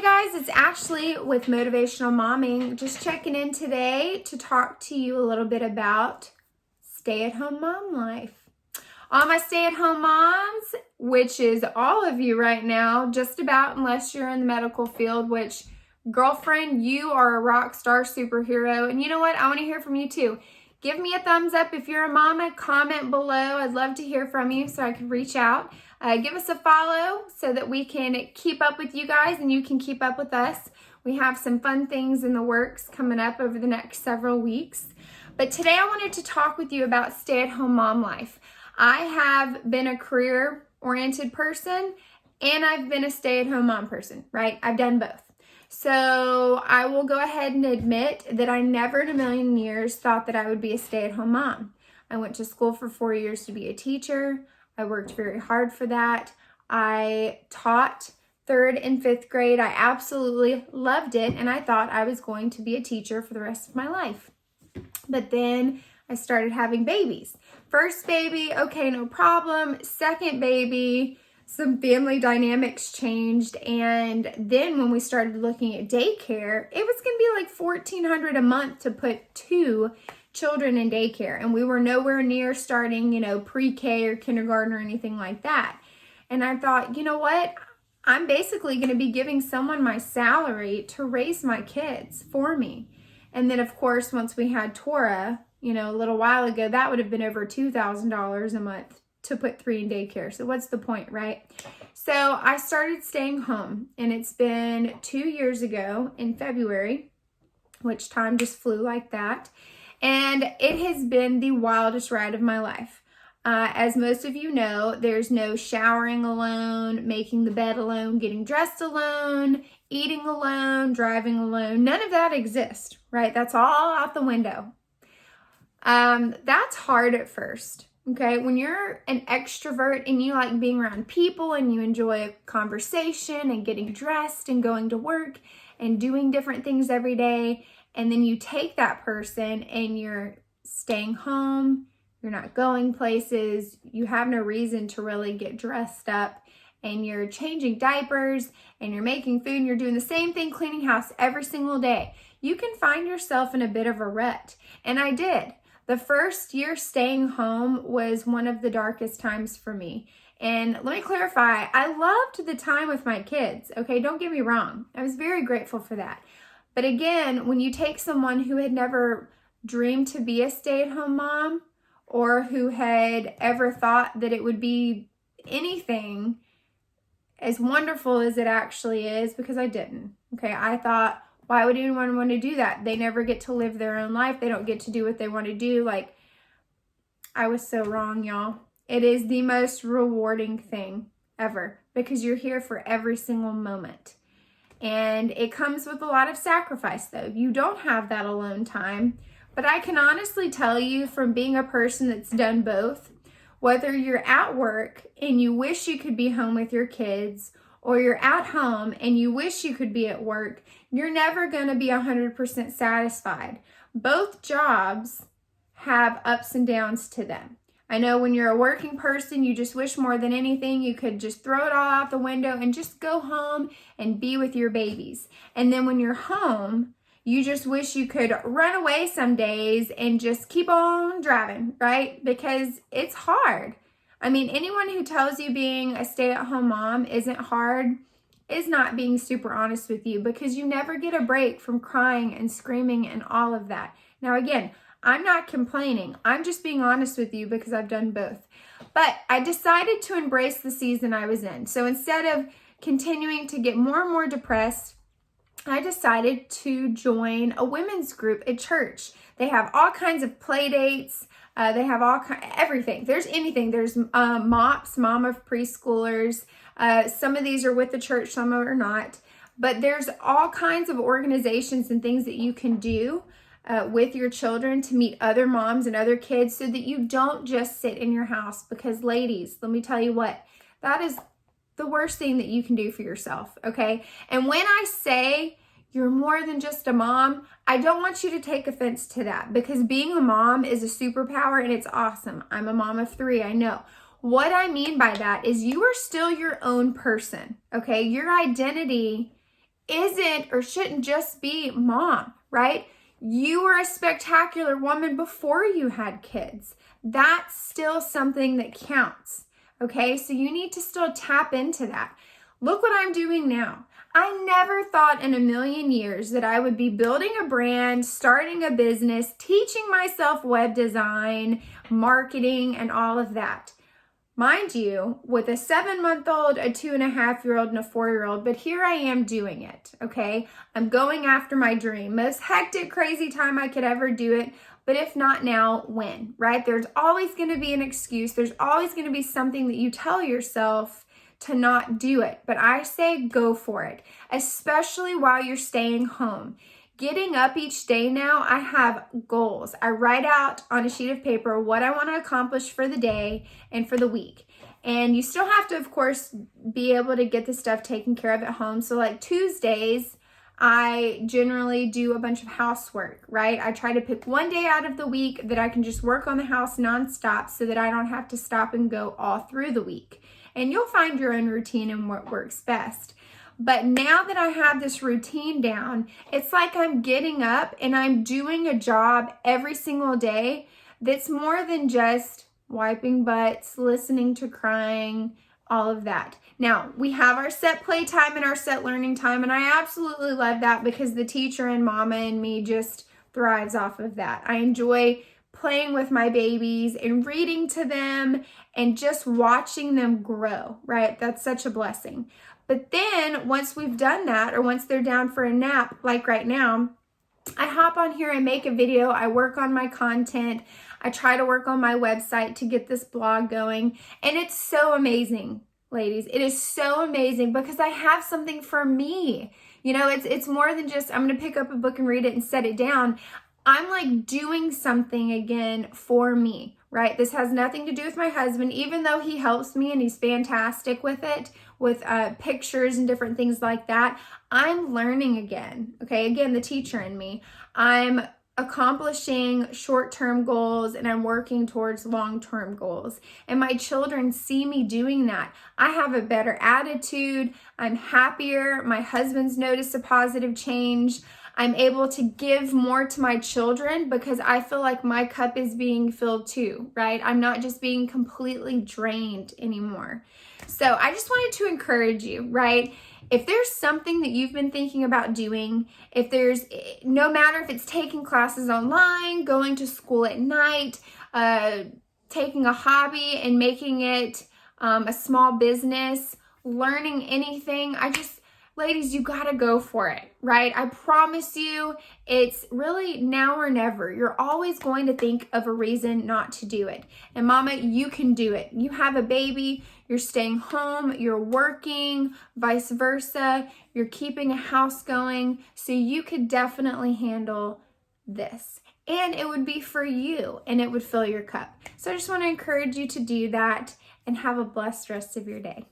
Hey guys, it's Ashley with Motivational Momming. Just checking in today to talk to you a little bit about stay-at-home mom life. All my stay-at-home moms, which is all of you right now, just about, unless you're in the medical field, which, girlfriend, you are a rock star superhero. And you know what? I want to hear from you too. Give me a thumbs up if you're a mama. Comment below. I'd love to hear from you so I can reach out. Give us a follow so that we can keep up with you guys and you can keep up with us. We have some fun things in the works coming up over the next several weeks. But today I wanted to talk with you about stay-at-home mom life. I have been a career-oriented person and I've been a stay-at-home mom person, right? I've done both. So I will go ahead and admit that I never in a million years thought that I would be a stay-at-home mom. I went to school for 4 years to be a teacher. I worked very hard for that. I taught 3rd and 5th grade. I absolutely loved it, and I thought I was going to be a teacher for the rest of my life. But then I started having babies. First baby, okay, no problem. Second baby, some family dynamics changed, and then when we started looking at daycare, it was going to be like $1,400 a month to put 2 children in daycare, and we were nowhere near starting, pre-K or kindergarten or anything like that. And I thought, you know what? I'm basically going to be giving someone my salary to raise my kids for me. And then, of course, once we had Tora, a little while ago, that would have been over $2,000 a month to put 3 in daycare. So what's the point, right? So I started staying home, and it's been 2 years ago in February, which time just flew like that. And it has been the wildest ride of my life. As most of you know, there's no showering alone, making the bed alone, getting dressed alone, eating alone, driving alone. None of that exists, right? That's all out the window. That's hard at first, okay? When you're an extrovert and you like being around people and you enjoy a conversation and getting dressed and going to work and doing different things every day, and then you take that person and you're staying home, you're not going places, you have no reason to really get dressed up, and you're changing diapers and you're making food and you're doing the same thing, cleaning house every single day. You can find yourself in a bit of a rut. And I did. The first year staying home was one of the darkest times for me. And let me clarify, I loved the time with my kids, okay? Don't get me wrong. I was very grateful for that. But again, when you take someone who had never dreamed to be a stay-at-home mom or who had ever thought that it would be anything as wonderful as it actually is, because I didn't, okay? I thought, why would anyone want to do that? They never get to live their own life. They don't get to do what they want to do. Like, I was so wrong, y'all. It is the most rewarding thing ever because you're here for every single moment. And it comes with a lot of sacrifice, though. You don't have that alone time. But I can honestly tell you from being a person that's done both, whether you're at work and you wish you could be home with your kids, or you're at home and you wish you could be at work, you're never going to be 100% satisfied. Both jobs have ups and downs to them. I know when you're a working person, you just wish more than anything you could just throw it all out the window and just go home and be with your babies. And then when you're home, you just wish you could run away some days and just keep on driving, right? Because it's hard. I mean, anyone who tells you being a stay-at-home mom isn't hard is not being super honest with you, because you never get a break from crying and screaming and all of that. Now, again, I'm not complaining. I'm just being honest with you because I've done both. But I decided to embrace the season I was in. So instead of continuing to get more and more depressed, I decided to join a women's group at church. They have all kinds of play dates. They have everything. There's anything. There's MOPS, Mom of Preschoolers. Some of these are with the church, some are not. But there's all kinds of organizations and things that you can do with your children to meet other moms and other kids so that you don't just sit in your house. Because ladies, let me tell you what, that is the worst thing that you can do for yourself, okay? And when I say you're more than just a mom, I don't want you to take offense to that, because being a mom is a superpower and it's awesome. I'm a mom of 3, I know. What I mean by that is you are still your own person, okay? Your identity isn't or shouldn't just be mom, right? You were a spectacular woman before you had kids. That's still something that counts, okay? So you need to still tap into that. Look what I'm doing now. I never thought in a million years that I would be building a brand, starting a business, teaching myself web design, marketing, and all of that. Mind you, with a 7-month-old, a 2.5-year-old, and a 4-year-old, but here I am doing it, okay? I'm going after my dream. Most hectic, crazy time I could ever do it, but if not now, when, right? There's always gonna be an excuse. There's always gonna be something that you tell yourself to not do it, but I say go for it, especially while you're staying home. Getting up each day now, I have goals. I write out on a sheet of paper what I want to accomplish for the day and for the week. And you still have to, of course, be able to get the stuff taken care of at home. So like Tuesdays, I generally do a bunch of housework, right? I try to pick one day out of the week that I can just work on the house nonstop so that I don't have to stop and go all through the week. And you'll find your own routine and what works best. But now that I have this routine down, it's like I'm getting up and I'm doing a job every single day that's more than just wiping butts, listening to crying, all of that. Now, we have our set play time and our set learning time, and I absolutely love that because the teacher and mama and me just thrives off of that. I enjoy playing with my babies and reading to them and just watching them grow, right? That's such a blessing. But then once we've done that, or once they're down for a nap, like right now, I hop on here and make a video. I work on my content. I try to work on my website to get this blog going. And it's so amazing, ladies. It is so amazing because I have something for me. You know, it's more than just, I'm going to pick up a book and read it and set it down. I'm like doing something again for me, right? This has nothing to do with my husband, even though he helps me and he's fantastic with it, with pictures and different things like that. I'm learning again, okay? Again, the teacher in me. I'm accomplishing short-term goals and I'm working towards long-term goals. And my children see me doing that. I have a better attitude. I'm happier. My husband's noticed a positive change. I'm able to give more to my children because I feel like my cup is being filled too, right? I'm not just being completely drained anymore. So I just wanted to encourage you, right? If there's something that you've been thinking about doing, if there's, no matter if it's taking classes online, going to school at night, taking a hobby and making it a small business, learning anything, ladies, you gotta go for it, right? I promise you, it's really now or never. You're always going to think of a reason not to do it. And mama, you can do it. You have a baby, you're staying home, you're working, vice versa. You're keeping a house going. So you could definitely handle this. And it would be for you and it would fill your cup. So I just want to encourage you to do that and have a blessed rest of your day.